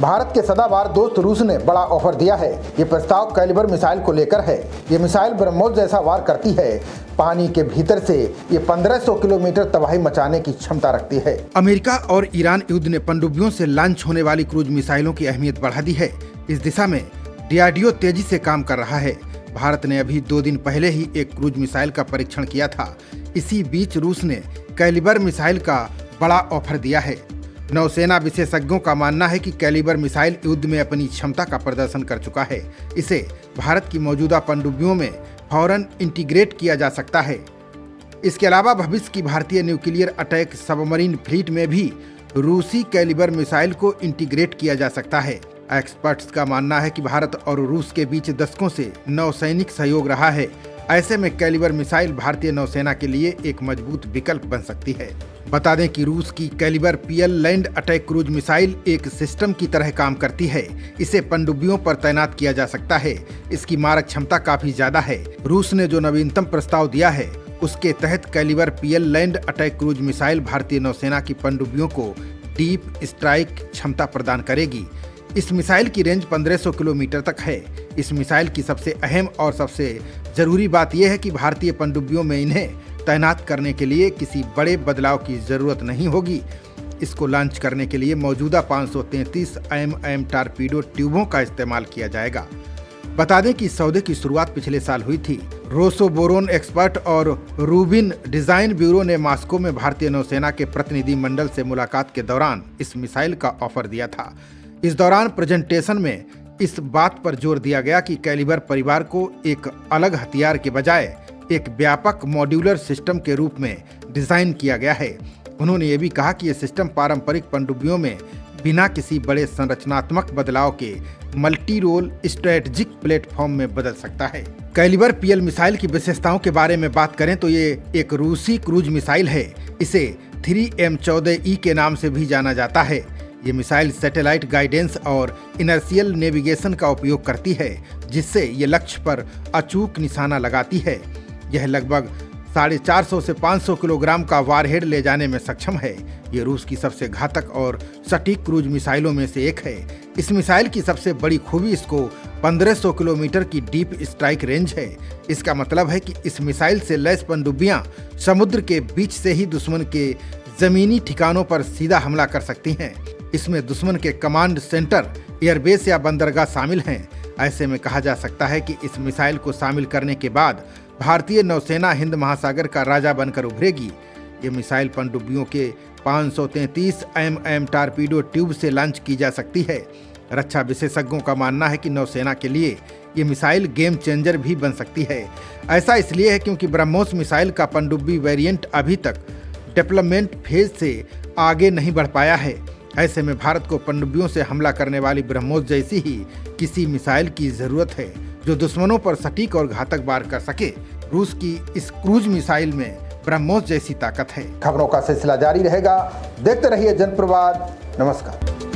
भारत के सदाबहार दोस्त रूस ने बड़ा ऑफर दिया है। ये प्रस्ताव कैलिबर मिसाइल को लेकर है। ये मिसाइल ब्रह्मोस जैसा वार करती है। पानी के भीतर से ये 1500 किलोमीटर तबाही मचाने की क्षमता रखती है। अमेरिका और ईरान युद्ध ने पनडुब्बियों से लॉन्च होने वाली क्रूज मिसाइलों की अहमियत बढ़ा दी है। इस दिशा में डीआरडीओ तेजी से काम कर रहा है। भारत ने अभी 2 दिन पहले ही एक क्रूज मिसाइल का परीक्षण किया था। इसी बीच रूस ने कैलिबर मिसाइल का बड़ा ऑफर दिया है। नौसेना विशेषज्ञों का मानना है कि कैलिबर मिसाइल युद्ध में अपनी क्षमता का प्रदर्शन कर चुका है। इसे भारत की मौजूदा पनडुब्बियों में फौरन इंटीग्रेट किया जा सकता है। इसके अलावा भविष्य की भारतीय न्यूक्लियर अटैक सबमरीन फ्लीट में भी रूसी कैलिबर मिसाइल को इंटीग्रेट किया जा सकता है। एक्सपर्ट्स का मानना है कि भारत और रूस के बीच दशकों से नौसैनिक सहयोग रहा है। ऐसे में कैलिबर मिसाइल भारतीय नौसेना के लिए एक मजबूत विकल्प बन सकती है। बता दें कि रूस की Kalibr PL land attack cruise missile एक सिस्टम की तरह काम करती है। इसे पनडुब्बियों पर तैनात किया जा सकता है। इसकी मारक क्षमता काफी ज्यादा है। रूस ने जो नवीनतम प्रस्ताव दिया है उसके तहत Kalibr PL land attack cruise missile भारतीय नौसेना की पनडुब्बियों को डीप स्ट्राइक क्षमता प्रदान करेगी। इस मिसाइल की रेंज 1500 किलोमीटर तक है। इस मिसाइल की सबसे अहम और सबसे जरूरी बात यह है कि भारतीय पनडुब्बियों में इन्हें तैनात करने के लिए किसी बड़े बदलाव की जरूरत नहीं होगी। इसको लॉन्च करने के लिए मौजूदा 533 mm टारपीडो ट्यूबों का इस्तेमाल किया जाएगा। बता दें कि इस सौदे की शुरुआत पिछले साल हुई थी। रोसोबोरोन एक्सपर्ट और रूबिन डिजाइन ब्यूरो ने मॉस्को में भारतीय नौसेना के प्रतिनिधि मंडल से मुलाकात के दौरान इस मिसाइल का ऑफर दिया था। इस दौरान प्रेजेंटेशन में इस बात पर जोर दिया गया कि कैलिबर परिवार को एक अलग हथियार के बजाय एक व्यापक मॉड्यूलर सिस्टम के रूप में डिजाइन किया गया है। उन्होंने ये भी कहा कि यह सिस्टम पारंपरिक पनडुब्बियों में बिना किसी बड़े संरचनात्मक बदलाव के मल्टी रोल स्ट्रेटेजिक प्लेटफॉर्म में बदल सकता है। कैलिबर पीएल मिसाइल की विशेषताओं के बारे में बात करें तो ये एक रूसी क्रूज मिसाइल है। इसे 3M14E के नाम से भी जाना जाता है। ये मिसाइल सैटेलाइट गाइडेंस और इनर्शियल नेविगेशन का उपयोग करती है, जिससे ये लक्ष्य पर अचूक निशाना लगाती है। यह लगभग 450 से 500 किलोग्राम का वारहेड ले जाने में सक्षम है। ये रूस की सबसे घातक और सटीक क्रूज मिसाइलों में से एक है। इस मिसाइल की सबसे बड़ी खूबी इसको 1500 किलोमीटर की डीप स्ट्राइक रेंज है। इसका मतलब है कि इस मिसाइल से लैस पनडुब्बियां समुद्र के बीच से ही दुश्मन के जमीनी ठिकानों पर सीधा हमला कर सकती हैं। इसमें दुश्मन के कमांड सेंटर, एयरबेस या बंदरगाह शामिल हैं। ऐसे में कहा जा सकता है कि इस मिसाइल को शामिल करने के बाद भारतीय नौसेना हिंद महासागर का राजा बनकर उभरेगी। ये मिसाइल पनडुब्बियों के 533 mm टारपीडो ट्यूब से लॉन्च की जा सकती है। रक्षा विशेषज्ञों का मानना है कि नौसेना के लिए ये मिसाइल गेम चेंजर भी बन सकती है। ऐसा इसलिए है क्योंकि ब्रह्मोस मिसाइल का पनडुब्बी वेरिएंट अभी तक डेवलपमेंट फेज से आगे नहीं बढ़ पाया है। ऐसे में भारत को पनडुब्बियों से हमला करने वाली ब्रह्मोस जैसी ही किसी मिसाइल की जरूरत है जो दुश्मनों पर सटीक और घातक वार कर सके। रूस की इस क्रूज मिसाइल में ब्रह्मोस जैसी ताकत है। खबरों का सिलसिला जारी रहेगा। देखते रहिए जनप्रवाद। नमस्कार।